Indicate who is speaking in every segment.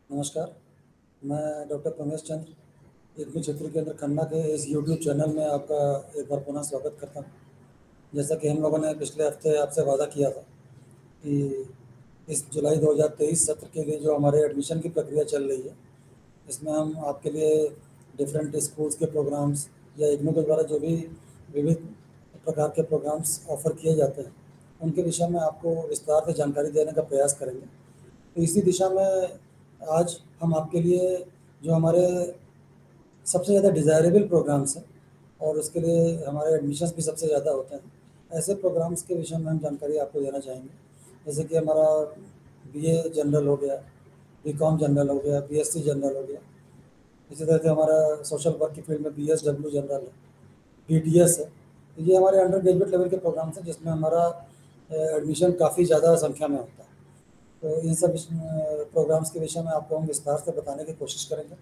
Speaker 1: नमस्कार, मैं डॉक्टर प्रमेश चंद्र इग्नू क्षेत्रीय केंद्र खन्ना के इस यूट्यूब चैनल में आपका एक बार पुनः स्वागत करता हूँ। जैसा कि हम लोगों ने पिछले हफ्ते आपसे वादा किया था कि इस जुलाई 2023 सत्र के लिए जो हमारे एडमिशन की प्रक्रिया चल रही है, इसमें हम आपके लिए डिफरेंट स्कूल्स के प्रोग्राम्स या इग्नू के द्वारा जो भी विविध प्रकार के प्रोग्राम्स ऑफ़र किए जाते हैं, उनके विषय में आपको विस्तार से जानकारी देने का प्रयास करेंगे। तो इसी दिशा में आज हम आपके लिए जो हमारे सबसे ज़्यादा डिज़ायरेबल प्रोग्राम्स हैं और उसके लिए हमारे एडमिशन्स भी सबसे ज़्यादा होते हैं, ऐसे प्रोग्राम्स के विषय में हम जानकारी आपको देना चाहेंगे। जैसे कि हमारा बीए जनरल हो गया, बीकॉम जनरल हो गया, बीएससी जनरल हो गया। इसी तरह से हमारा सोशल वर्क की फील्ड में बीएसडब्ल्यू जनरल है, बीडीएस है। तो ये हमारे अंडर ग्रेजुएट लेवल के प्रोग्राम्स हैं जिसमें हमारा एडमिशन काफ़ी ज़्यादा संख्या में होता है। तो इन सब प्रोग्राम्स के विषय में आपको हम विस्तार से बताने की कोशिश करेंगे,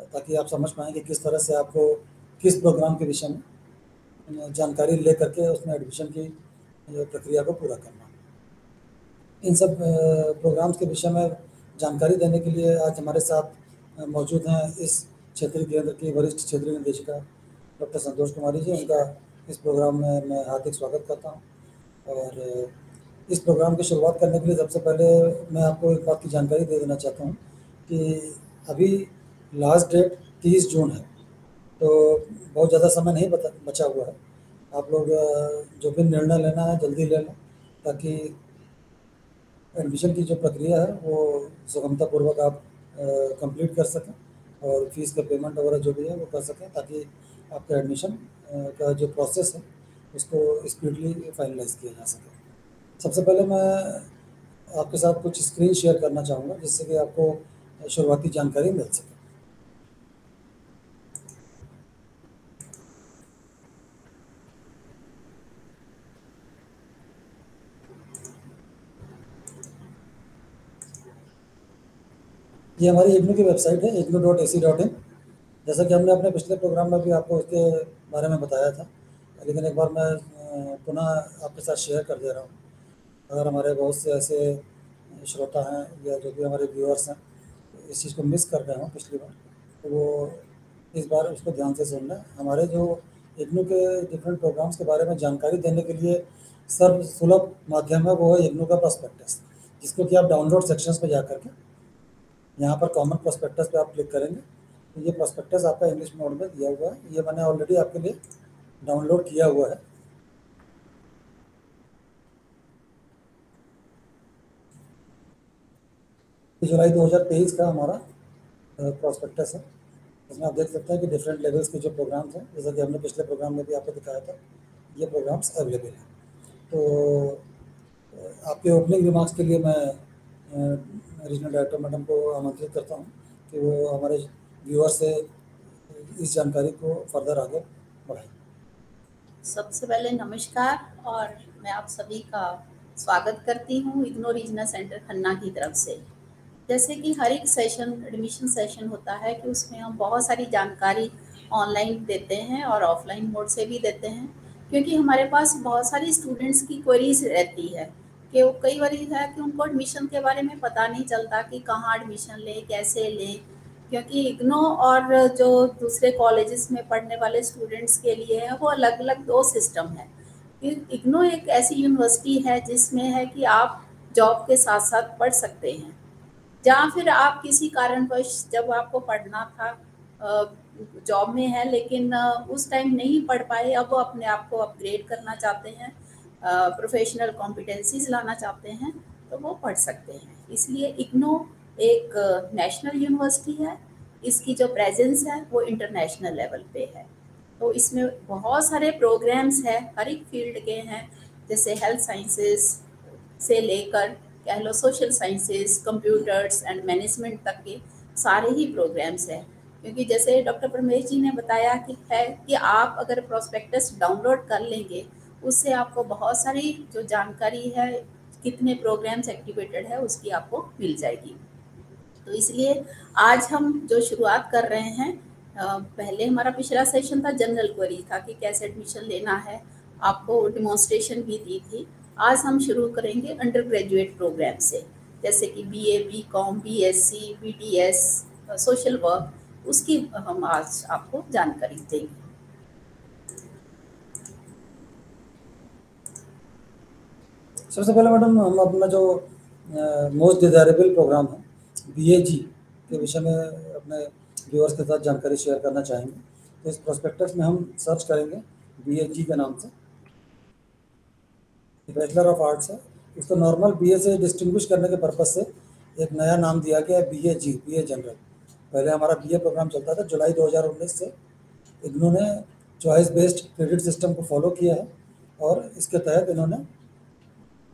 Speaker 1: ताकि आप समझ पाएँ कि किस तरह से आपको किस प्रोग्राम के विषय में जानकारी ले करके उसमें एडमिशन की प्रक्रिया को पूरा करना है। इन सब प्रोग्राम्स के विषय में जानकारी देने के लिए आज हमारे साथ मौजूद हैं इस क्षेत्रीय केंद्र की वरिष्ठ क्षेत्रीय निदेशिका डॉक्टर संतोष कुमारी जी। उनका इस प्रोग्राम में मैं हार्दिक स्वागत करता हूँ। और इस प्रोग्राम की शुरुआत करने के लिए सबसे पहले मैं आपको एक बात की जानकारी दे देना चाहता हूँ कि अभी लास्ट डेट 30 जून है, तो बहुत ज़्यादा समय नहीं बचा हुआ है। आप लोग जो भी निर्णय लेना है जल्दी ले लें, ताकि एडमिशन की जो प्रक्रिया है वो सुगमतापूर्वक आप कंप्लीट कर सकें और फीस का पेमेंट वगैरह जो भी है वो कर सकें, ताकि आपका एडमिशन का जो प्रोसेस है उसको स्पीडली फाइनलाइज किया जा सके। सबसे पहले मैं आपके साथ कुछ स्क्रीन शेयर करना चाहूँगा जिससे कि आपको शुरुआती जानकारी मिल सके। ये हमारी इग्नू की वेबसाइट है ignu.ac.in। जैसा कि हमने अपने पिछले प्रोग्राम में भी आपको इसके बारे में बताया था, लेकिन एक बार मैं पुनः आपके साथ शेयर कर दे रहा हूँ। अगर हमारे बहुत से ऐसे श्रोता हैं या जो भी हमारे व्यूअर्स हैं इस चीज़ को मिस कर रहे हों पिछली बार, तो वो इस बार उसको ध्यान से सुन लें। हमारे जो इग्नू के डिफरेंट प्रोग्राम्स के बारे में जानकारी देने के लिए सर्वसुलभ माध्यम है वो है इग्नू का प्रोस्पेक्टस, जिसको कि आप डाउनलोड सेक्शंस पे जा करके यहाँ पर कॉमन प्रोस्पेक्टस पे आप क्लिक करेंगे तो ये प्रोस्पेक्टस आपका इंग्लिश मोड में दिया हुआ है। ये मैंने ऑलरेडी आपके लिए डाउनलोड किया हुआ है। जुलाई 2023 का हमारा प्रोस्पेक्टस है। इसमें आप देख सकते हैं कि डिफरेंट लेवल्स के जो प्रोग्राम्स हैं, जैसा कि हमने पिछले प्रोग्राम में भी आपको दिखाया था, ये प्रोग्राम्स अवेलेबल हैं। तो आपके ओपनिंग रिमार्क्स के लिए मैं रीजनल डायरेक्टर मैडम को आमंत्रित करता हूँ कि वो हमारे व्यूअर से इस जानकारी को फर्दर आगे बढ़ाएं।
Speaker 2: सबसे पहले नमस्कार और मैं आप सभी का स्वागत करती हूँ इग्नू रीजनल सेंटर खन्ना की तरफ से। जैसे कि हर एक सेशन एडमिशन सेशन होता है कि उसमें हम बहुत सारी जानकारी ऑनलाइन देते हैं और ऑफलाइन मोड से भी देते हैं, क्योंकि हमारे पास बहुत सारी स्टूडेंट्स की क्वेरीज रहती है कि वो कई बार है कि उनको एडमिशन के बारे में पता नहीं चलता कि कहाँ एडमिशन लें, कैसे लें, क्योंकि इग्नू और जो दूसरे कॉलेजेस में पढ़ने वाले स्टूडेंट्स के लिए है वो अलग अलग दो सिस्टम है। इग्नू एक ऐसी यूनिवर्सिटी है जिसमें है कि आप जॉब के साथ साथ पढ़ सकते हैं, जहाँ फिर आप किसी कारणवश जब आपको पढ़ना था जॉब में है लेकिन उस टाइम नहीं पढ़ पाए, अब वो अपने आप को अपग्रेड करना चाहते हैं, प्रोफेशनल कॉम्पिटेंसीज लाना चाहते हैं, तो वो पढ़ सकते हैं। इसलिए इग्नू एक नेशनल यूनिवर्सिटी है, इसकी जो प्रेजेंस है वो इंटरनेशनल लेवल पे है। तो इसमें बहुत सारे प्रोग्राम्स हैं, हर एक फील्ड के हैं, जैसे हेल्थ साइंसेस से लेकर कह लो social sciences, computers and management तक के सारे ही प्रोग्राम्स हैं। क्योंकि जैसे डॉक्टर परमेश जी ने बताया कि है कि आप अगर प्रोस्पेक्टस डाउनलोड कर लेंगे, उससे आपको बहुत सारी जो जानकारी है, कितने प्रोग्राम्स एक्टिवेटेड है, उसकी आपको मिल जाएगी। तो इसलिए आज हम जो शुरुआत कर रहे हैं, पहले हमारा पिछला सेशन था जनरल क्वेरी था कि कैसे एडमिशन लेना है, आपको डिमॉन्स्ट्रेशन भी दी थी। आज हम शुरू करेंगे अंडर ग्रेजुएट प्रोग्राम से। जैसे कि BA, BCom, BSc, BDS, social work, उसकी हम आज आपको जानकारी देंगे।
Speaker 1: सबसे पहले मैडम हम अपना जो मोस्ट डिज़ायरेबल प्रोग्राम है बीएजी के विषय में अपने व्यूअर्स के साथ जानकारी शेयर करना चाहेंगे। तो इस प्रोस्पेक्टस में हम सर्च करेंगे बीएजी के नाम से, बैचलर ऑफ आर्ट्स है। उसको नॉर्मल बीए से डिस्टिंग्विश करने के पर्पज़ से एक नया नाम दिया गया है बीएजी, बीए जनरल। पहले हमारा बीए प्रोग्राम चलता था, जुलाई 2019 से इग्नू ने चॉइस बेस्ड क्रेडिट सिस्टम को फॉलो किया है और इसके तहत इन्होंने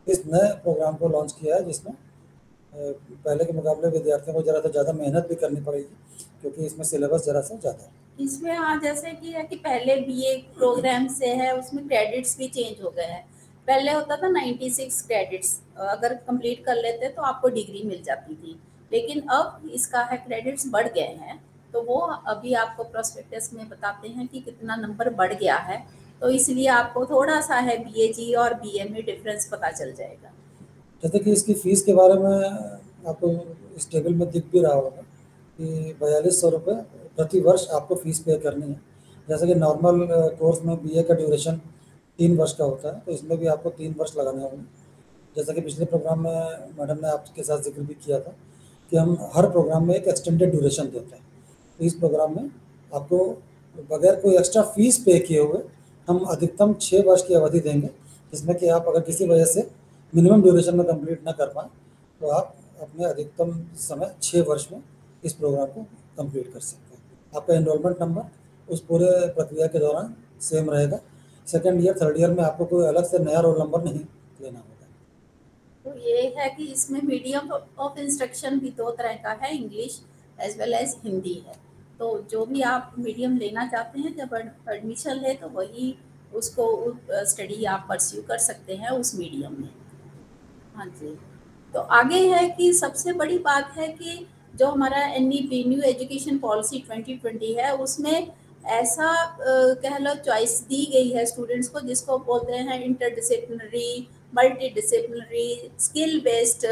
Speaker 1: इस नए प्रोग्राम को लॉन्च किया है, जिसमें पहले के मुकाबले विद्यार्थियों को ज़रा सा ज़्यादा मेहनत भी करनी पड़ेगी, क्योंकि इसमें सिलेबस ज़रा सा ज़्यादा है।
Speaker 2: इसमें हाँ, जैसे कि है कि पहले बीए प्रोग्राम से है, उसमें क्रेडिट्स भी चेंज हो गए हैं। पहले होता था 96 क्रेडिट्स, अगर कंप्लीट कर लेते तो आपको डिग्री मिल जाती थी, लेकिन अब इसका है क्रेडिट्स बढ़ गए हैं। तो वो अभी आपको प्रोस्पेक्टस में बताते हैं कि कितना नंबर बढ़ गया है, तो इसलिए आपको थोड़ा सा है बीएजी और बीए में डिफरेंस पता चल जाएगा।
Speaker 1: जैसे कि इसकी फ़ीस के बारे में आपको इस टेबल में दिख भी रहा होगा कि 4200 रुपये प्रति वर्ष आपको फ़ीस पे करनी है। जैसे कि नॉर्मल कोर्स में बीए का ड्यूरेशन 3 वर्ष का होता है, तो इसमें भी आपको 3 वर्ष लगाने होंगे। जैसा कि पिछले प्रोग्राम में मैडम ने आपके साथ जिक्र भी किया था कि हम हर प्रोग्राम में एक एक्सटेंडेड ड्यूरेशन देते हैं। तो इस प्रोग्राम में आपको बगैर कोई एक्स्ट्रा फीस पे किए हुए हम अधिकतम 6 वर्ष की अवधि देंगे, जिसमें कि आप अगर किसी वजह से मिनिमम ड्यूरेशन में कंप्लीट ना कर पाएँ तो आप अपने अधिकतम समय 6 वर्ष में इस प्रोग्राम को कंप्लीट कर सकते हैं। आपका एनरोलमेंट नंबर उस पूरे प्रक्रिया के दौरान सेम रहेगा। सेकेंड ईयर, थर्ड ईयर में आपको कोई अलग से नया रोल नंबर नहीं लेना होगा।
Speaker 2: तो ये है कि इसमें मीडियम ऑफ इंस्ट्रक्शन भी 2 तरह का है, English as well as Hindi है। तो जो भी आप मीडियम लेना चाहते हैं, जब एडमिशन है तो वही उसको स्टडी आप परस्यू कर सकते हैं उस मीडियम में। हाँ जी। तो आगे है कि सबसे बड़ी बात है कि जो हमारा एनईपी न्यू एजुकेशन पॉलिसी 2020 है, उसमें ऐसा कह लो चॉइस दी गई है स्टूडेंट्स को, जिसको बोलते हैं इंटरडिसिप्लिनरी, मल्टीडिसिप्लिनरी, स्किल बेस्ड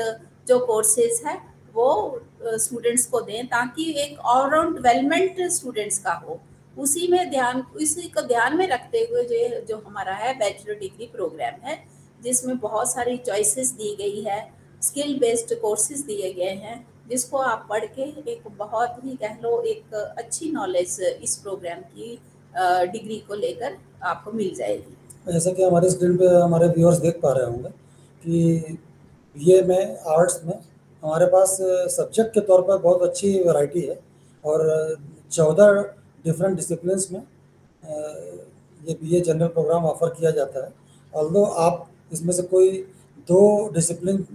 Speaker 2: जो कोर्सेज है वो स्टूडेंट्स को दें, ताकि एक ऑलराउंड डेवलपमेंट स्टूडेंट्स का हो। उसी को ध्यान में रखते हुए जो हमारा है बैचलर डिग्री प्रोग्राम है, जिसमें बहुत सारी चॉइसेस दी गई है, स्किल बेस्ड कोर्सेज दिए गए हैं, जिसको आप पढ़ के एक बहुत ही कह लो एक अच्छी नॉलेज इस प्रोग्राम की डिग्री को लेकर आपको मिल जाएगी।
Speaker 1: जैसा कि हमारे स्क्रीन पे हमारे व्यूअर्स देख पा रहे होंगे कि बीए में आर्ट्स में हमारे पास सब्जेक्ट के तौर पर बहुत अच्छी वैरायटी है और 14 डिफरेंट डिसिप्लिन्स में ये बीए जनरल प्रोग्राम ऑफर किया जाता है। ऑल्दो आप इसमें से कोई 2 डिसिप्लिन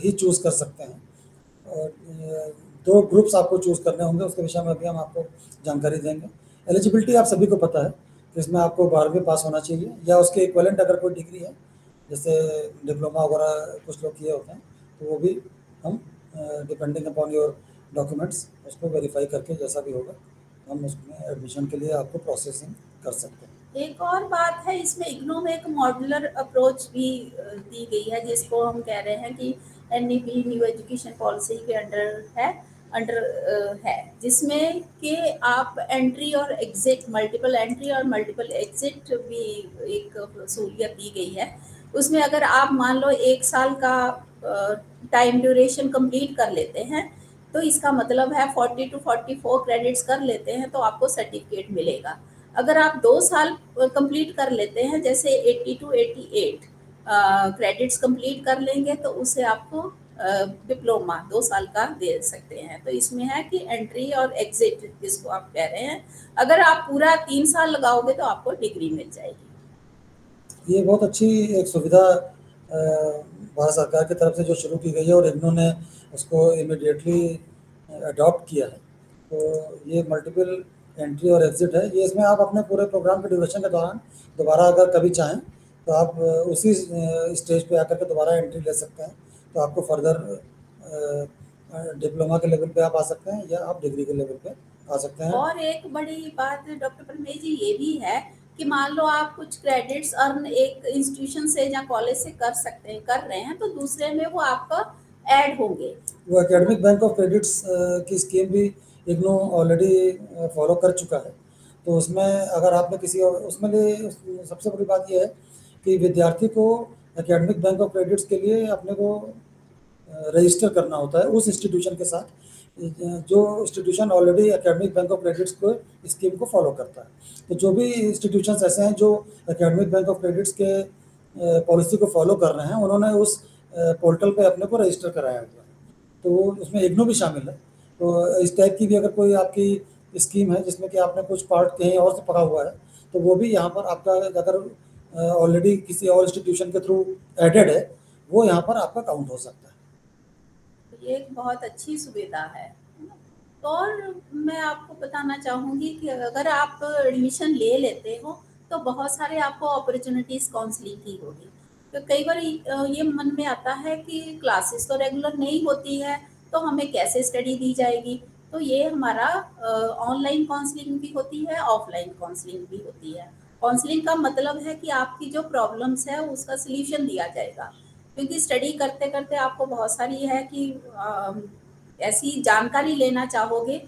Speaker 1: ही चूज़ कर सकते हैं और 2 ग्रुप्स आपको चूज़ करने होंगे, उसके विषय में भी हम आपको जानकारी देंगे। एलिजिबिलिटी आप सभी को पता है कि इसमें आपको 12वीं पास होना चाहिए या उसके इक्विवेलेंट अगर कोई डिग्री है, जैसे डिप्लोमा वगैरह कुछ लोग किए होते हैं, तो वो भी हम डिपेंडिंग अपॉन योर डॉक्यूमेंट्स उसको वेरीफाई करके जैसा भी होगा हम उसमें एडमिशन के लिए आपको प्रोसेसिंग कर सकते हैं।
Speaker 2: एक और बात है, इसमें इग्नू में एक मॉड्यूलर अप्रोच भी दी गई है, जिसको हम कह रहे हैं कि एनईपी न्यू एजुकेशन पॉलिसी के अंडर है, जिसमें कि आप एंट्री और एग्जिट, मल्टीपल एंट्री और मल्टीपल एग्जिट भी एक सहूलियत दी गई है। उसमें अगर आप मान लो 1 साल का टाइम ड्यूरेशन कंप्लीट कर लेते हैं, तो इसका मतलब है 40 to 44 क्रेडिट्स कर लेते हैं तो आपको सर्टिफिकेट मिलेगा। अगर आप 2 साल कंप्लीट कर लेते हैं, जैसे 80 to 88 क्रेडिट्स कंप्लीट कर लेंगे, तो उससे आपको डिप्लोमा 2 साल का दे सकते हैं। तो इसमें है कि एंट्री और एग्जिट जिसको आप कह रहे हैं, अगर आप पूरा 3 साल लगाओगे तो आपको डिग्री मिल जाएगी।
Speaker 1: ये बहुत अच्छी एक सुविधा भारत सरकार की तरफ से जो शुरू की गई है और इग्नू ने उसको इमीडिएटली अडॉप्ट किया है। तो ये मल्टीपल एंट्री और एग्जिट है, ये इसमें आप अपने पूरे प्रोग्राम के ड्यूरेशन के दौरान दोबारा अगर कभी चाहें तो आप उसी स्टेज पे आकर के दोबारा एंट्री ले सकते हैं। तो आपको फर्दर डिप्लोमा के लेवल पे आप आ सकते हैं या आप डिग्री के लेवल पे आ सकते हैं।
Speaker 2: और एक बड़ी बात डॉक्टर परमेश जी ये भी है कि मान लो आप कुछ क्रेडिट्स अर्न एक इंस्टीट्यूशन से या कॉलेज से कर रहे हैं, तो दूसरे में वो आपका ऐड होंगे।
Speaker 1: वो एकेडमिक बैंक ऑफ क्रेडिट्स की स्कीम भी इग्नू ऑलरेडी फॉलो कर चुका है। तो उसमें अगर आपने किसी और उसमें सबसे बड़ी बात यह है कि विद्यार्थी को एकेडमिक बैंक ऑफ क्रेडिट्स के लिए अपने को रजिस्टर करना होता है उस इंस्टीट्यूशन के साथ जो institution already academic bank of credits को स्कीम को फॉलो करता है। तो जो भी इंस्टीट्यूशंस ऐसे हैं जो एकेडमिक बैंक ऑफ क्रेडिट्स के पॉलिसी को फॉलो कर रहे हैं, उन्होंने उस पोर्टल पे अपने को रजिस्टर कराया हुआ है। तो उसमें इग्नू भी शामिल है। तो इस टाइप की भी अगर कोई आपकी स्कीम है जिसमें कि आपने कुछ पार्ट कहीं और से पढ़ा हुआ है, तो वो भी यहाँ पर आपका अगर ऑलरेडी किसी और इंस्टीट्यूशन के थ्रू एडेड है, वो यहाँ पर आपका काउंट हो सकता है।
Speaker 2: तो ये एक बहुत अच्छी सुविधा है ना? तो और मैं आपको बताना चाहूँगी कि अगर आप एडमिशन ले लेते हो तो बहुत सारे आपको अपॉर्चुनिटीज़ काउंसलिंग की होगी। तो कई बार ये मन में आता है कि क्लासेस तो रेगुलर नहीं होती है, तो हमें कैसे स्टडी दी जाएगी। तो ये हमारा ऑनलाइन काउंसलिंग भी होती है, ऑफलाइन काउंसलिंग भी होती है। काउंसलिंग का मतलब है कि आपकी जो प्रॉब्लम्स है उसका सॉल्यूशन दिया जाएगा, क्योंकि स्टडी करते करते आपको बहुत सारी है कि ऐसी जानकारी लेना चाहोगे,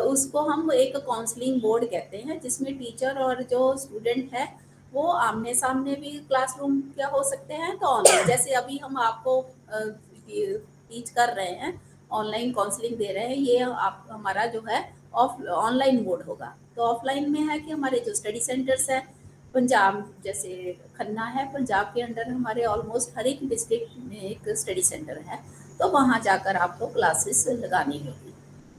Speaker 2: उसको हम एक काउंसलिंग बोर्ड कहते हैं, जिसमें टीचर और जो स्टूडेंट है वो आमने सामने भी क्लासरूम क्या हो सकते हैं, तो ऑनलाइन जैसे अभी हम आपको टीच कर रहे हैं, ऑनलाइन काउंसलिंग दे रहे हैं, ये आप हमारा जो है ऑनलाइन मोड होगा। तो ऑफलाइन में है कि हमारे जो स्टडी सेंटर्स हैं, पंजाब जैसे खन्ना है, पंजाब के अंडर हमारे ऑलमोस्ट हर एक डिस्ट्रिक्ट में एक स्टडी सेंटर है, तो वहाँ जाकर आपको क्लासेस लगानी होगी।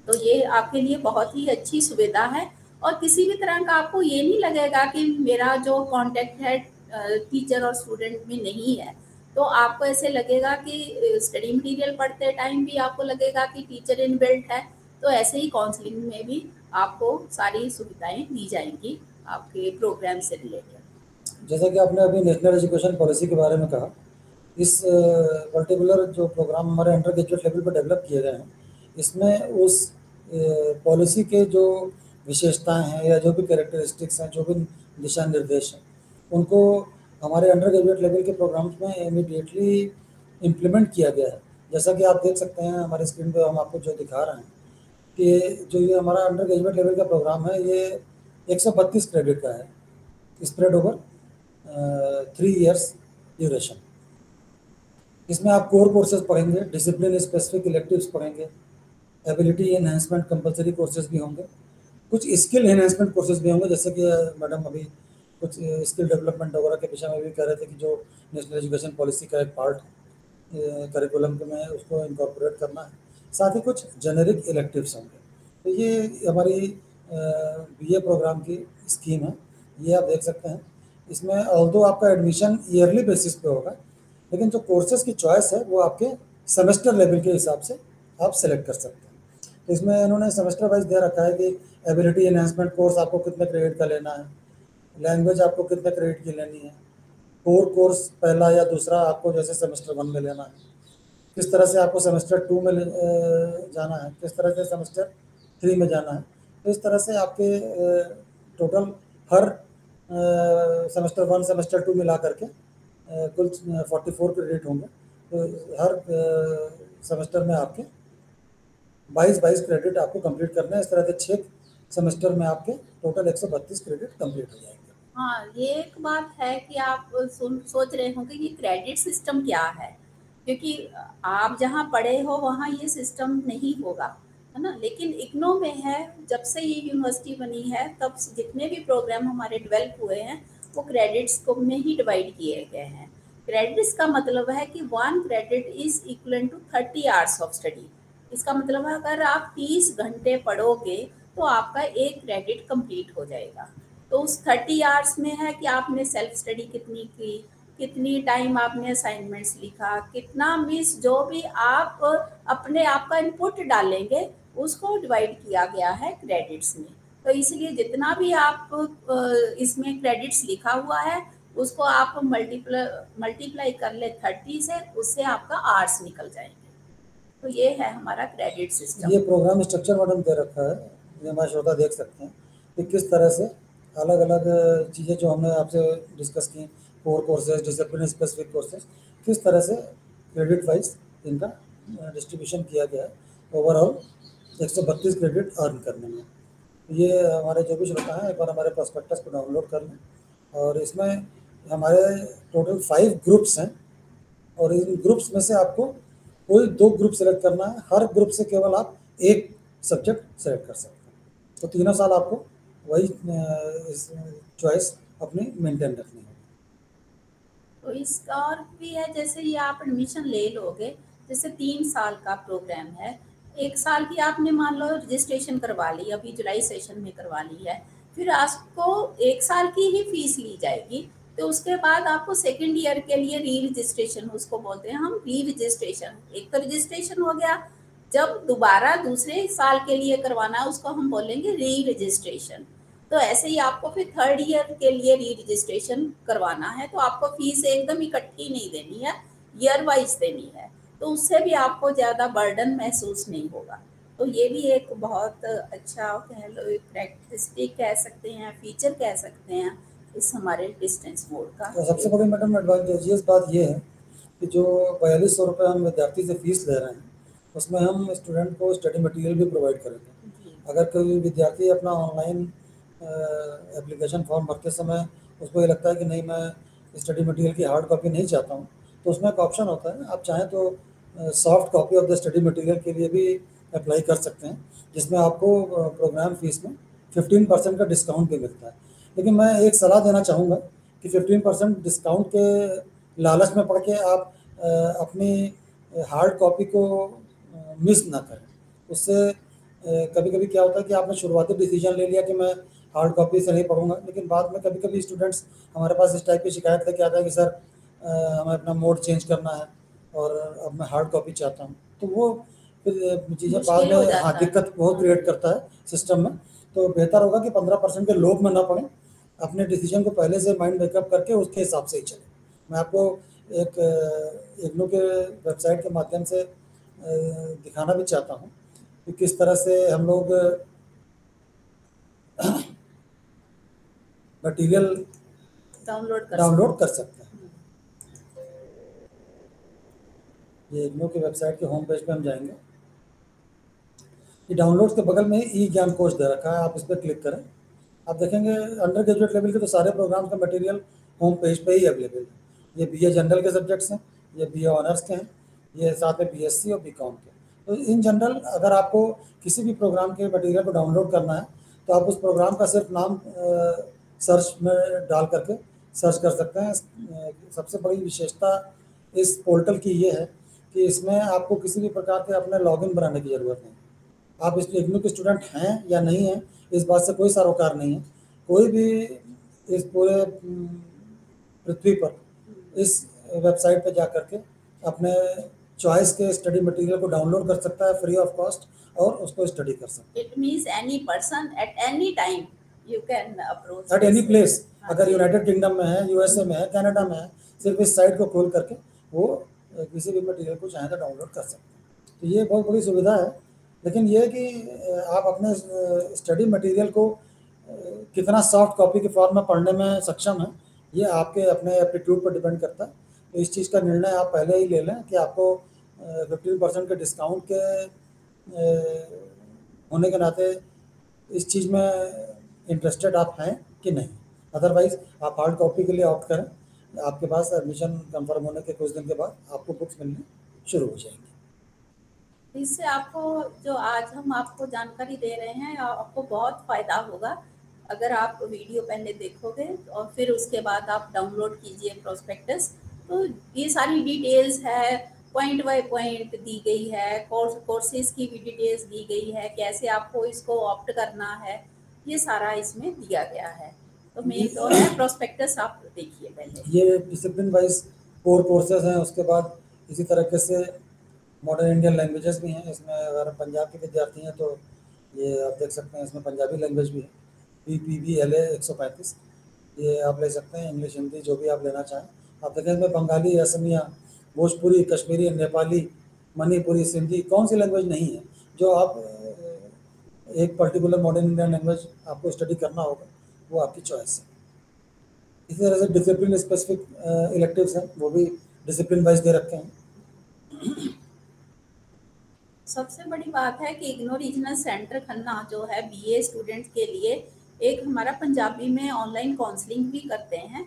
Speaker 2: तो ये आपके लिए बहुत ही अच्छी सुविधा है, और किसी भी तरह का आपको ये नहीं लगेगा कि मेरा जो कांटेक्ट है टीचर और स्टूडेंट में नहीं है। तो आपको ऐसे लगेगा कि स्टडी मटेरियल पढ़ते टाइम भी आपको लगेगा कि टीचर इनबिल्ट है। तो ऐसे ही काउंसलिंग में भी आपको सारी सुविधाएं दी जाएंगी आपके प्रोग्राम से रिलेटेड।
Speaker 1: जैसा कि आपने अभी नेशनल एजुकेशन पॉलिसी के बारे में कहा, इस पर्टिकुलर जो प्रोग्राम हमारे अंडर ग्रेजुएट लेवल पर डेवलप किए गए हैं, इसमें उस पॉलिसी के जो विशेषताएं हैं या जो भी कैरेक्टरिस्टिक्स हैं, जो भी दिशा निर्देश हैं, उनको हमारे अंडर ग्रेजुएट लेवल के प्रोग्राम्स में इमीडिएटली इम्प्लीमेंट किया गया है। जैसा कि आप देख सकते हैं हमारे स्क्रीन पे हम आपको जो दिखा रहे हैं कि जो ये हमारा अंडर ग्रेजुएट लेवल का प्रोग्राम है, ये 132 क्रेडिट का है, स्प्रेड ओवर 3 इयर्स ड्यूरेशन। इसमें आप कोर कोर्सेज पढ़ेंगे, डिसिप्लिन स्पेसिफिक इलेक्टिव्स पढ़ेंगे, एबिलिटी एनहेंसमेंट कंपलसरी कोर्सेज भी होंगे, कुछ स्किल एनहेंसमेंट कोर्सेज भी होंगे, जैसे कि मैडम अभी कुछ स्किल डेवलपमेंट वगैरह के विषय में भी कह रहे थे कि जो नेशनल एजुकेशन पॉलिसी का एक पार्ट करिकुलम में उसको इनकॉर्पोरेट करना है। साथ ही कुछ जेनेरिक इलेक्टिव्स होंगे। तो ये हमारी बीए प्रोग्राम की स्कीम है, ये आप देख सकते हैं। इसमें ऑल्दो आपका एडमिशन ईयरली बेसिस पे होगा, लेकिन जो कोर्सेज की चॉइस है वो आपके सेमेस्टर लेवल के हिसाब से आप सेलेक्ट कर सकते हैं। तो इसमें इन्होंने सेमेस्टर वाइज दे रखा है कि एबिलिटी एनहांसमेंट कोर्स आपको कितने क्रेडिट का लेना है, लैंग्वेज आपको कितने क्रेडिट की लेनी है, कोर कोर्स पहला या दूसरा आपको जैसे सेमेस्टर 1 में लेना है, किस तरह से आपको सेमेस्टर 2 में जाना है, किस तरह से सेमेस्टर 3 में जाना है। तो इस तरह से आपके टोटल हर सेमेस्टर 1 सेमेस्टर 2 मिला करके कुल 44 क्रेडिट होंगे। तो हर सेमेस्टर में आपके 22 क्रेडिट आपको कंप्लीट करना है। इस तरह से 6 सेमेस्टर में आपके टोटल 132 क्रेडिट कंप्लीट हो जाएंगे।
Speaker 2: हाँ, ये एक बात है कि आप सोच रहे होंगे कि क्रेडिट सिस्टम क्या है, क्योंकि आप जहाँ पढ़े हो वहाँ ये सिस्टम नहीं होगा, है ना। लेकिन इग्नो में है, जब से ये यूनिवर्सिटी बनी है तब से जितने भी प्रोग्राम हमारे डेवलप हुए हैं वो क्रेडिट्स को में ही डिवाइड किए गए हैं। क्रेडिट्स का मतलब है कि 1 credit is equal to 30 hours of study. इसका मतलब है अगर आप 30 घंटे पढ़ोगे तो आपका एक क्रेडिट कंप्लीट हो जाएगा। तो उस 30 आवर्स में है कि आपने सेल्फ स्टडी कितनी की, कितनी टाइम आपने असाइनमेंट्स लिखा, कितना मिस जो भी आप अपने आप का इनपुट डालेंगे उसको डिवाइड किया गया है क्रेडिट्स में। तो इसलिए जितना भी आप इसमें क्रेडिट्स लिखा हुआ है उसको आप मल्टीप्लाई कर ले 30 से, उससे आपका आवर्स निकल जाएंगे। तो ये है हमारा क्रेडिट सिस्टम।
Speaker 1: ये प्रोग्राम स्ट्रक्चर मैडम दे रखा है, ये हमारे श्रोता देख सकते हैं कि किस तरह से अलग अलग चीज़ें जो हमने आपसे डिस्कस की, core courses, discipline specific courses, किस तरह से क्रेडिट वाइज इनका डिस्ट्रीब्यूशन किया गया है ओवरऑल 132 क्रेडिट अर्न करने में। ये हमारे जो भी श्रोता हैं एक बार हमारे प्रोस्पेक्टस को डाउनलोड कर लें, और इसमें हमारे टोटल 5 ग्रुप्स हैं, और इन ग्रुप्स में से आपको कोई 2 ग्रुप सेलेक्ट करना है। हर ग्रुप से केवल आप एक सब्जेक्ट सेलेक्ट कर सकते हैं, तो तीनों साल आपको वही चॉइस अपनी मेंटेन रखनी है।
Speaker 2: तो इसका और भी है, जैसे ये आप एडमिशन ले लोगे, जैसे 3 साल का प्रोग्राम है, 1 साल की आपने मान लो रजिस्ट्रेशन करवा ली, अभी जुलाई सेशन में करवा ली है, फिर आपको 1 साल की ही फीस ली जाएगी। तो उसके बाद आपको सेकंड ईयर के लिए री रजिस्ट्रेशन, उसको बोलते हैं हम री रजिस्ट्रेशन। एक तो रजिस्ट्रेशन हो गया, जब दोबारा दूसरे साल के लिए करवाना है उसको हम बोलेंगे री रजिस्ट्रेशन। तो ऐसे ही आपको फिर थर्ड ईयर के लिए री रजिस्ट्रेशन करवाना है, तो आपको फीस एकदम इकट्ठी नहीं देनी है, ईयर वाइज देनी है, तो उससे भी आपको ज़्यादा बर्डन महसूस नहीं होगा। तो ये भी एक बहुत अच्छा कह लो, एक कैरेक्टरिस्टिक कह सकते हैं, फीचर कह सकते हैं इस हमारे डिस्टेंस मोड का।
Speaker 1: तो सबसे बड़ी मैडम एडवांटेजियस बात ये है कि जो 4200 रुपये हम विद्यार्थी से फीस ले रहे हैं, उसमें हम स्टूडेंट को स्टडी मटेरियल भी प्रोवाइड करेंगे। अगर कोई विद्यार्थी अपना ऑनलाइन एप्लीकेशन फॉर्म भरते समय उसको ये लगता है कि नहीं, मैं स्टडी मटेरियल की हार्ड कॉपी नहीं चाहता हूँ, तो उसमें एक ऑप्शन होता है, आप चाहें तो soft copy of the study material के लिए भी अप्लाई कर सकते हैं, जिसमें आपको प्रोग्राम फीस में 15% का डिस्काउंट भी मिलता है। लेकिन मैं एक सलाह देना चाहूँगा कि 15% डिस्काउंट के लालच में पड़ के आप अपनी हार्ड कॉपी को मिस ना करें। उससे कभी कभी क्या होता है कि आपने शुरुआती डिसीजन ले लिया कि मैं हार्ड कॉपी से नहीं पढ़ूंगा, लेकिन बाद में कभी कभी स्टूडेंट्स हमारे पास इस टाइप की शिकायत लेके आता है कि सर हमें अपना मोड चेंज करना है और अब मैं हार्ड कॉपी चाहता हूँ, तो वो फिर चीज़ें बाद में हाँ दिक्कत बहुत क्रिएट करता है सिस्टम में। तो बेहतर होगा कि 15% के लोभ में ना पड़ें, अपने डिसीजन को पहले से माइंड मेकअप करके उसके हिसाब से ही चलें। मैं आपको एक इग्नू के वेबसाइट के माध्यम से दिखाना भी चाहता हूँ कि किस तरह से हम लोग मटेरियल डाउनलोड कर सकते हैं। ये इग्नू की वेबसाइट के होम पेज पे हम जाएंगे, ये डाउनलोड्स के बगल में ई ज्ञान कोश दे रखा है, आप इस पर क्लिक करें, आप देखेंगे अंडर ग्रेजुएट लेवल के तो सारे प्रोग्राम का मटेरियल होम पेज पे ही अवेलेबल है। ये बीए जनरल के सब्जेक्ट्स हैं, ये बीए ऑनर्स के हैं, ये साथ में बीएससी और बीकॉम के। तो इन जनरल अगर आपको किसी भी प्रोग्राम के मटेरियल को डाउनलोड करना है तो आप उस प्रोग्राम का सिर्फ नाम सर्च में डाल करके सर्च कर सकते हैं। सबसे बड़ी विशेषता इस पोर्टल की ये है कि इसमें आपको किसी भी प्रकार के अपने लॉगिन बनाने की ज़रूरत नहीं। आप इस इग्नू के स्टूडेंट हैं या नहीं हैं, इस बात से कोई सरोकार नहीं है। कोई भी इस पूरे पृथ्वी पर इस वेबसाइट पर जा करके अपने चॉइस के स्टडी मटेरियल को डाउनलोड कर सकता है फ्री ऑफ कॉस्ट और उसको स्टडी कर सकता है।
Speaker 2: It means any person at any time you can approach
Speaker 1: at any place. अगर यूनाइटेड किंगडम में है, यूएसए में है, कनाडा में है, सिर्फ इस साइट को खोल करके वो किसी भी मटेरियल को चाहे तो डाउनलोड कर सकते हैं। तो ये बहुत बड़ी सुविधा है। लेकिन ये कि आप अपने स्टडी मटेरियल को कितना सॉफ्ट कॉपी के फॉर्म में पढ़ने में सक्षम है, ये आपके अपने एप्टीट्यूड पर डिपेंड करता है। तो इस चीज़ का निर्णय आप पहले ही ले लें कि आपको 15% के डिस्काउंट के होने के नाते इस चीज़ में इंटरेस्टेड आप हैं कि नहीं। अदरवाइज़ आप हार्ड कॉपी के लिए ऑप्ट करें, आपके पास एडमिशन कंफर्म होने के कुछ दिन के बाद आपको बुक्स मिलनी शुरू हो जाएंगी।
Speaker 2: इससे आपको जो आज हम आपको जानकारी दे रहे हैं आपको बहुत फ़ायदा होगा अगर आप वीडियो पहले देखोगे और फिर उसके बाद आप डाउनलोड कीजिए प्रोस्पेक्टस। तो ये सारी डिटेल्स है, पॉइंट बाय पॉइंट दी गई है, कोर्सेज की भी डिटेल्स दी गई है, कैसे आपको इसको ऑप्ट करना है, ये सारा इसमें दिया गया है। तो मेन तो है प्रोस्पेक्टस, आप देखिए पहले।
Speaker 1: ये डिसिप्लिन वाइज कोर कोर्सेज हैं। उसके बाद इसी तरीके से मॉडर्न इंडियन लैंग्वेजेस भी हैं इसमें। अगर पंजाब के विद्यार्थी हैं तो ये आप देख सकते हैं, इसमें पंजाबी लैंग्वेज भी है, PPBLA 135, ये आप ले सकते हैं। इंग्लिश हिंदी जो भी आप लेना चाहें आप देखें। इसमें बंगाली, असमिया, भोजपुरी, कश्मीरी, नेपाली, मणिपुरी, सिंधी, कौन सी लैंग्वेज नहीं है जो आप एक पर्टिकुलर मॉडर्न इंडियन लैंग्वेज आपको स्टडी करना होगा, वो आपकी चॉइस है। इसी तरह से डिसिप्लिन स्पेसिफिक इलेक्टिव्स हैं, वो भी डिसिप्लिन वाइज दे रखे हैं।
Speaker 2: सबसे बड़ी बात है कि इग्नोर रीजनल सेंटर खन्ना जो है बीए स्टूडेंट्स के लिए एक हमारा पंजाबी में ऑनलाइन काउंसलिंग भी करते हैं,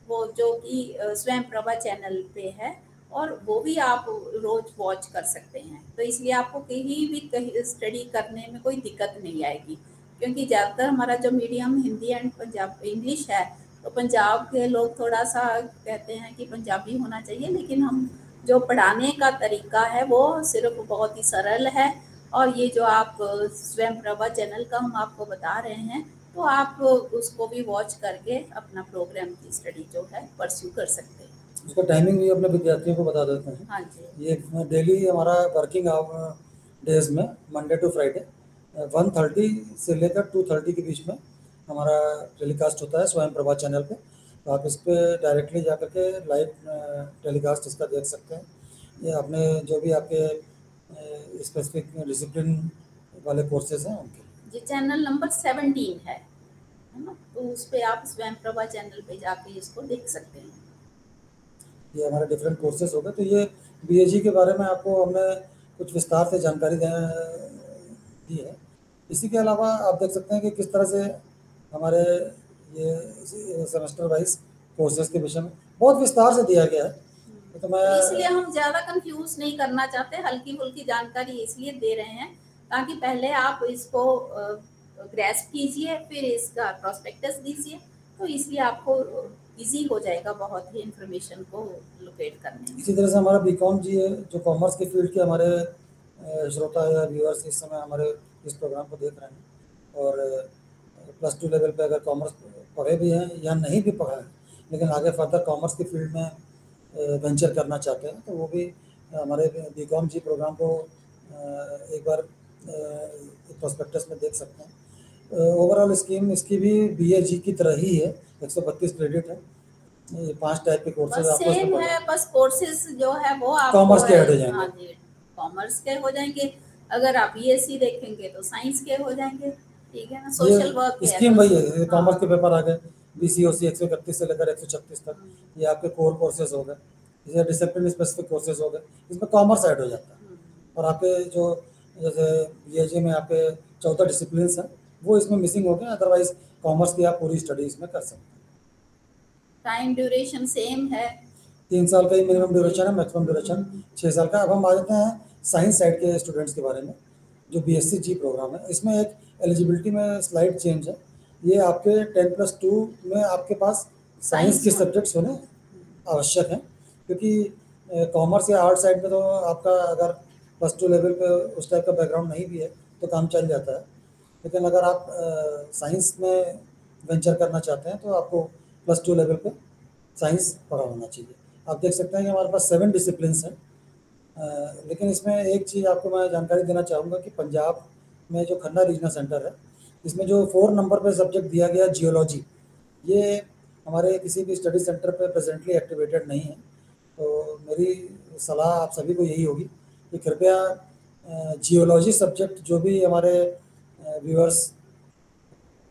Speaker 2: वो जो कि स्वयं प्रभा चैनल पे है, और वो भी आप रोज वॉच कर सकते हैं। तो इसलिए आपको कहीं भी कहीं स्टडी करने में कोई दिक्कत नहीं आएगी, क्योंकि ज़्यादातर हमारा जो medium Hindi and Punjab English है, तो पंजाब के लोग थोड़ा सा कहते हैं कि पंजाबी होना चाहिए, लेकिन हम जो पढ़ाने का तरीका है वो सिर्फ बहुत ही सरल है। और ये जो आप स्वयं प्रभा चैनल का हम आपको बता रहे हैं, तो आप उसको भी वॉच करके अपना प्रोग्राम की स्टडी जो है परस्यू कर सकते हैं।
Speaker 1: उसका टाइमिंग भी अपने विद्यार्थियों को बता देते हैं।
Speaker 2: हाँ जी।
Speaker 1: ये डेली हमारा वर्किंग डेज में मंडे टू फ्राइडे 1:30 से लेकर 2:30 के बीच में हमारा टेलीकास्ट होता है स्वयं प्रभा चैनल पे। तो आप इस पे डायरेक्टली जा कर के लाइव टेलीकास्ट इसका देख सकते हैं। ये अपने जो भी आपके स्पेसिफिक डिसिप्लिन वाले कोर्सेज हैं उनके लिए।
Speaker 2: जी, चैनल नंबर 17 है ना, तो उस पे आप स्वयं प्रभा चैनल पे जाके इसको देख सकते हैं।
Speaker 1: ये हमारे डिफरेंट कोर्सेज हो गए। तो ये बीएजी के बारे में आपको हमने कुछ विस्तार से जानकारी दी है। इसी के अलावा आप देख सकते हैं कि किस तरह से हमारे ये सेमेस्टर वाइज कोर्सेज के विषय में बहुत विस्तार से दिया गया है। तो मैं
Speaker 2: तो इसलिए हम ज़्यादा कंफ्यूज नहीं करना चाहते, हल्की फुल्की जानकारी इसलिए दे रहे हैं ताकि पहले आप इसको ग्रेस्प कीजिए, फिर इसका प्रोस्पेक्टस दीजिए, तो इसलिए आपको इजी हो जाएगा बहुत ही इंफॉर्मेशन को लोकेट करने में।
Speaker 1: इसी तरह से हमारा बीकॉम जी है, जो कॉमर्स के फील्ड के हमारे श्रोता या व्यूअर्स इस समय हमारे इस प्रोग्राम को देख रहे हैं और +2 लेवल पे अगर कॉमर्स पढ़े भी हैं या नहीं भी पढ़ा है, लेकिन आगे फर्दर कॉमर्स की फील्ड में वेंचर करना चाहते हैं, तो वो भी हमारे बीकॉम जी प्रोग्राम को एक बार प्रोस्पेक्टस में देख सकते हैं। ओवरऑल स्कीम इसकी भी बीएजी की तरह ही है, 132 क्रेडिट है। ये 5 टाइप के कोर्सेज
Speaker 2: बस
Speaker 1: आपको इसमें
Speaker 2: सेम है, बस कोर्सेज जो है वो आप
Speaker 1: कॉमर्स के ऐड हो जाएंगे।
Speaker 2: हाँ जी, कॉमर्स के हो जाएंगे। अगर आप बीएससी देखेंगे तो साइंस के हो जाएंगे, ठीक है ना। सोशल वर्क के
Speaker 1: स्कीम वही है, कॉमर्स
Speaker 2: हाँ।
Speaker 1: के पेपर आ गए, बीसीओसी 131 से लेकर 136 तक, ये आपके कोर कोर्सेज हो गए। जैसे डिसिप्लिन स्पेसिफिक कोर्सेज हो गए, इसमें कॉमर्स ऐड हो जाता है। और आपके जो जैसे बीएजी में आपके 14 डिसिप्लिन हैं, वो इसमें मिसिंग हो गए, अदरवाइज कॉमर्स की आप पूरी स्टडी इसमें कर सकते हैं।
Speaker 2: टाइम ड्यूरेशन सेम है,
Speaker 1: 3 साल का ही मिनिमम ड्यूरेशन है, मैक्सिमम ड्यूरेशन 6 साल का। अब हम आ जाते हैं साइंस साइड के स्टूडेंट्स के बारे में, जो बीएससी जी प्रोग्राम है। इसमें एक एलिजिबिलिटी में स्लाइड चेंज है। ये आपके 10+2 में आपके पास साइंस के सब्जेक्ट्स होने आवश्यक हैं, क्योंकि कॉमर्स या आर्ट साइड में तो आपका अगर +2 लेवल पे उस टाइप का बैकग्राउंड नहीं भी है तो काम चल जाता है। लेकिन अगर आप साइंस में वेंचर करना चाहते हैं तो आपको +2 लेवल पे साइंस पढ़ा होना चाहिए। आप देख सकते हैं कि हमारे पास 7 डिसिप्लिन्स हैं। लेकिन इसमें एक चीज़ आपको मैं जानकारी देना चाहूँगा कि पंजाब में जो खन्ना रीजनल सेंटर है, इसमें जो 4 नंबर पे सब्जेक्ट दिया गया जियोलॉजी, ये हमारे किसी भी स्टडी सेंटर पे प्रेजेंटली एक्टिवेटेड नहीं है। तो मेरी सलाह आप सभी को यही होगी कि कृपया जियोलॉजी सब्जेक्ट जो भी हमारे व्यूअर्स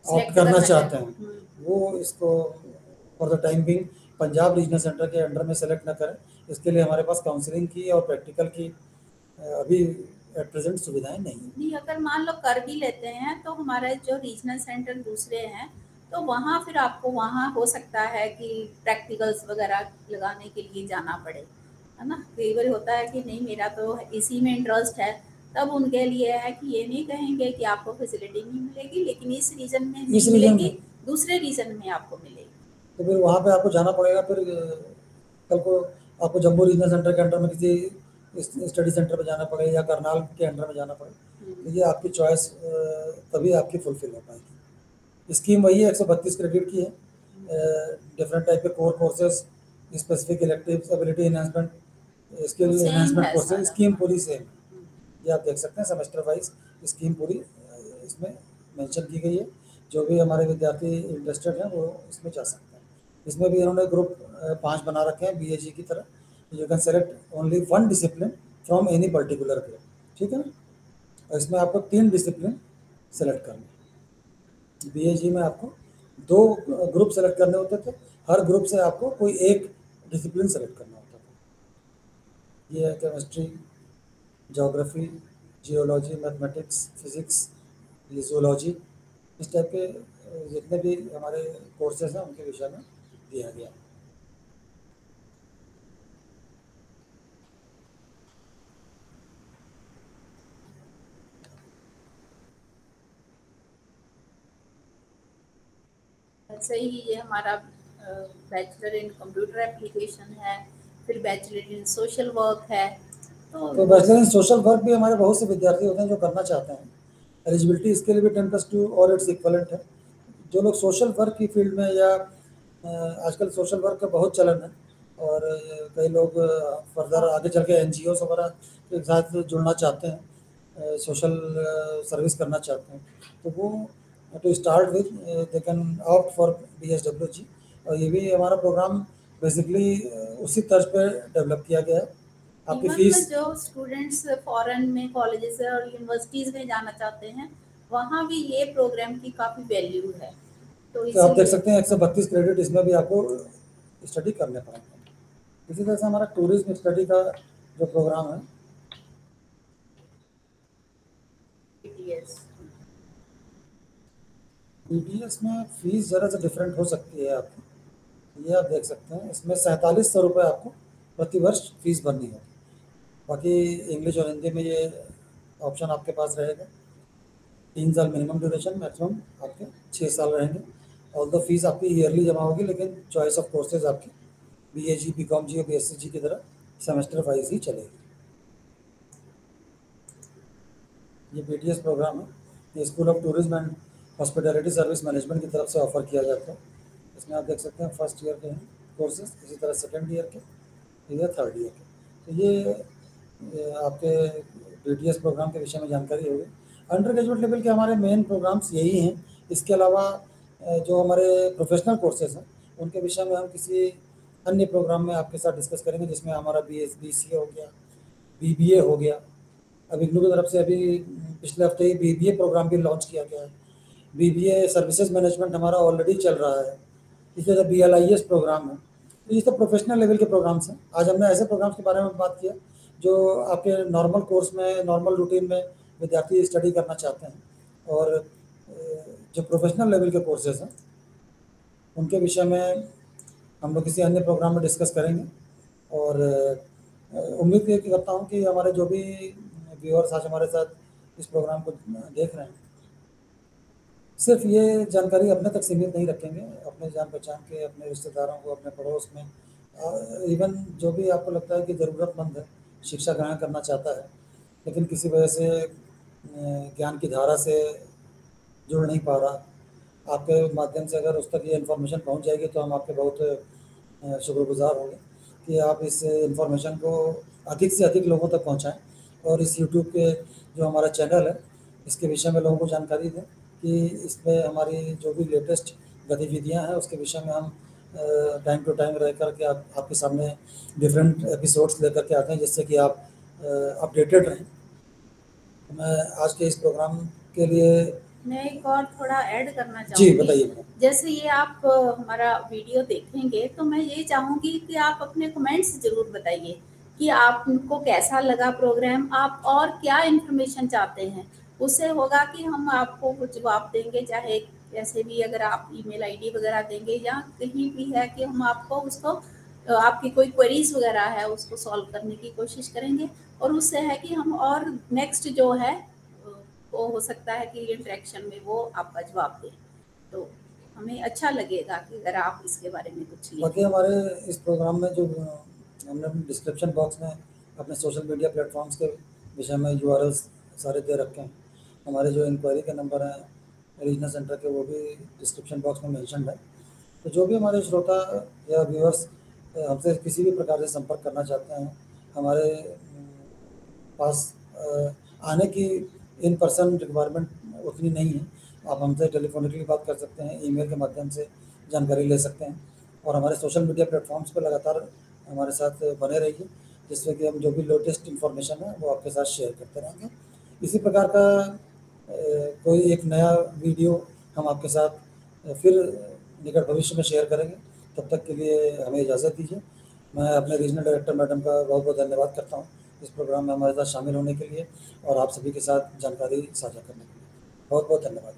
Speaker 1: ऑप्ट करना चाहते हैं, वो इसको for the time being Punjab regional centre के अंडर में सेलेक्ट ना करें। इसके लिए हमारे पास काउंसलिंग की और प्रैक्टिकल की अभी एट प्रेजेंट सुविधाएं नहीं हैं।
Speaker 2: नहीं, अगर मान लो कर भी लेते हैं तो हमारे जो रीजनल सेंटर दूसरे हैं, तो वहाँ फिर आपको वहाँ हो सकता है कि प्रैक्टिकल्स वगैरह लगाने के लिए जाना पड़े, है ना। कई बार होता है कि नहीं मेरा तो इसी में इंटरेस्ट है, तब उनके लिए है कि ये नहीं कहेंगे कि आपको फैसिलिटी नहीं मिलेगी, लेकिन इस रीजन में नहीं मिलेगी, दूसरे रीजन में आपको मिलेगी।
Speaker 1: तो फिर वहाँ पे आपको जाना पड़ेगा। फिर कल को आपको जम्मू रीजनल सेंटर के अंडर में किसी स्टडी सेंटर में जाना पड़े या करनाल के अंडर में जाना पड़े, तो ये आपकी चॉइस तभी आपकी फुलफिल हो पाएगी। स्कीम वही है, 132 क्रेडिट की है। डिफरेंट टाइप के core courses, specific electives, ability enhancement, skill enhancement courses, scheme पूरी सेम है। ये आप देख सकते हैं सेमेस्टर वाइज स्कीम पूरी इसमें मेंशन की गई है। जो भी हमारे विद्यार्थी इंटरेस्टेड हैं वो इसमें जा सकते हैं। इसमें भी इन्होंने ग्रुप 5 बना रखे हैं बीएजी की तरह। You can select only 1 discipline from any particular group, ठीक है ना। और इसमें आपको 3 डिसिप्लिन सेलेक्ट करने हैं। बीएजी में आपको 2 ग्रुप सेलेक्ट करने होते थे, हर ग्रुप से आपको कोई एक डिसिप्लिन सेलेक्ट करना होता था। ये है chemistry, geography, geology, mathematics, physics, ये ज़ूलॉजी, इस टाइप के जितने भी हमारे कोर्सेज़ हैं उनके विषय में दिया गया है।
Speaker 2: ऐसे ही ये हमारा बैचलर इन कंप्यूटर एप्लीकेशन है, फिर बैचलर इन सोशल वर्क है।
Speaker 1: तो बैचलर इन सोशल वर्क भी हमारे बहुत से विद्यार्थी होते हैं जो करना चाहते हैं। एलिजिबिलिटी इसके लिए भी 10+2 और इट्स इक्वलेंट है। जो लोग सोशल वर्क की फील्ड में या आजकल सोशल वर्क का बहुत चलन है और कई लोग फर्दर आगे चल के एनजीओ वगैरह के साथ जुड़ना चाहते हैं, सोशल सर्विस करना चाहते हैं, तो वो to start with they can opt for BSWG। और ये भी हमारा प्रोग्राम बेसिकली उसी तर्ज पे डेवलप किया गया है। आपकी फीस
Speaker 2: जो स्टूडेंट्स फॉरेन में कॉलेजेस और यूनिवर्सिटीज़ में जाना चाहते हैं, वहाँ भी ये प्रोग्राम की काफ़ी वैल्यू है।
Speaker 1: तो आप देख सकते हैं 132 क्रेडिट इसमें भी आपको स्टडी करने पड़ेंगे। इसी तरह से हमारा टूरिज्म स्टडी का जो प्रोग्राम है BTS में फीस ज़रा सा डिफरेंट हो सकती है आपकी, ये आप देख सकते हैं। इसमें 4700 रुपये आपको प्रति वर्ष फीस भरनी है। बाकी इंग्लिश और हिंदी में ये ऑप्शन आपके पास रहेगा। 3 साल मिनिमम ड्यूरेशन, मैक्सिमम आपके 6 साल रहेंगे। और तो फीस आपकी ईयरली जमा होगी, लेकिन चॉइस ऑफ कोर्सेज आपकी BAG, BCom जी और BSc की तरह सेमेस्टर वाइज ही चलेगी। ये BTS प्रोग्राम है, ये school of tourism and hospitality service management की तरफ से ऑफर किया जाता है। इसमें आप देख सकते हैं फर्स्ट ईयर के हैं कोर्सेज, इसी तरह सेकेंड ईयर के या थर्ड ईयर के। तो ये आपके BTS प्रोग्राम के विषय में जानकारी होगी। अंडर ग्रेजुएट लेवल के हमारे मेन प्रोग्राम्स यही हैं। इसके अलावा जो हमारे प्रोफेशनल कोर्सेज हैं उनके विषय में हम किसी अन्य प्रोग्राम में आपके साथ डिस्कस करेंगे, जिसमें हमारा BCA हो गया, BBA हो गया। अब इग्नू की तरफ से अभी पिछले हफ्ते ही BBA प्रोग्राम भी लॉन्च किया गया है। BBA सर्विसेज मैनेजमेंट हमारा ऑलरेडी चल रहा है। इसी तरह BLIS प्रोग्राम है। तो ये सब प्रोफेशनल लेवल के प्रोग्राम्स हैं। आज हमने ऐसे प्रोग्राम्स के बारे में बात किया जो आपके नॉर्मल कोर्स में, नॉर्मल रूटीन में विद्यार्थी स्टडी करना चाहते हैं। और जो प्रोफेशनल लेवल के कोर्सेज हैं उनके विषय में हम लोग किसी अन्य प्रोग्राम में डिस्कस करेंगे। और उम्मीद करता हूँ कि हमारे जो भी व्यूअर्स आज हमारे साथ इस प्रोग्राम को देख रहे हैं, सिर्फ ये जानकारी अपने तक सीमित नहीं रखेंगे, अपने जान पहचान के, अपने रिश्तेदारों को, अपने पड़ोस में, इवन जो भी आपको लगता है कि ज़रूरतमंद है, शिक्षा ग्रहण करना चाहता है लेकिन किसी वजह से ज्ञान की धारा से जुड़ नहीं पा रहा, आपके माध्यम से अगर उस तक ये इन्फॉर्मेशन पहुंच जाएगी तो हम आपके बहुत शुक्रगुजार होंगे कि आप इस इन्फॉर्मेशन को अधिक से अधिक लोगों तक पहुंचाएं। और इस यूट्यूब के जो हमारा चैनल है इसके विषय में लोगों को जानकारी दें कि इसमें हमारी जो भी लेटेस्ट गतिविधियां हैं उसके विषय में हम टाइम टू टाइम रह कर के आपके सामने डिफरेंट एपिसोड्स लेकर के आते हैं, जिससे कि आप अपडेटेड रहें। मैं आज के इस प्रोग्राम के लिए
Speaker 2: मैं एक और थोड़ा ऐड करना
Speaker 1: जी
Speaker 2: चाहूँगी।
Speaker 1: बताइए।
Speaker 2: जैसे ये आप हमारा वीडियो देखेंगे तो मैं ये चाहूँगी कि आप अपने कमेंट्स ज़रूर बताइए कि आपको कैसा लगा प्रोग्राम, आप और क्या इन्फॉर्मेशन चाहते हैं। उससे होगा कि हम आपको कुछ जवाब देंगे, चाहे कैसे भी, अगर आप ईमेल आईडी वगैरह देंगे या कहीं भी है कि हम आपको उसको आपकी कोई क्वेरीज वगैरह है उसको सॉल्व करने की कोशिश करेंगे। और उससे है कि हम और नेक्स्ट जो है वो हो सकता है कि इंटरेक्शन में वो आपका जवाब दें, तो हमें अच्छा लगेगा कि अगर आप इसके बारे में कुछ लिखें।
Speaker 1: बाकी हमारे इस प्रोग्राम में जो हमने डिस्क्रिप्शन बॉक्स में अपने सोशल मीडिया प्लेटफॉर्म्स के विषय में URLs सारे दे रखे हैं। हमारे जो इंक्वायरी के नंबर हैं रीजनल सेंटर के, वो भी डिस्क्रिप्शन बॉक्स में मेंशन है। तो जो भी हमारे श्रोता या व्यूअर्स हमसे किसी भी प्रकार से संपर्क करना चाहते हैं, हमारे पास आने की इन पर्सन रिक्वायरमेंट उतनी नहीं है। आप हमसे टेलीफोनिकली बात कर सकते हैं, ईमेल के माध्यम से जानकारी ले सकते हैं और हमारे सोशल मीडिया प्लेटफॉर्म्स पर लगातार हमारे साथ बने रहिए, जिससे कि हम जो भी लेटेस्ट इन्फॉर्मेशन है वो आपके साथ शेयर करते रहेंगे। इसी प्रकार का कोई एक नया वीडियो हम आपके साथ फिर निकट भविष्य में शेयर करेंगे। तब तक के लिए हमें इजाज़त दीजिए। मैं अपने रीजनल डायरेक्टर मैडम का बहुत बहुत धन्यवाद करता हूँ इस प्रोग्राम में हमारे साथ शामिल होने के लिए और आप सभी के साथ जानकारी साझा करने के लिए। बहुत बहुत धन्यवाद।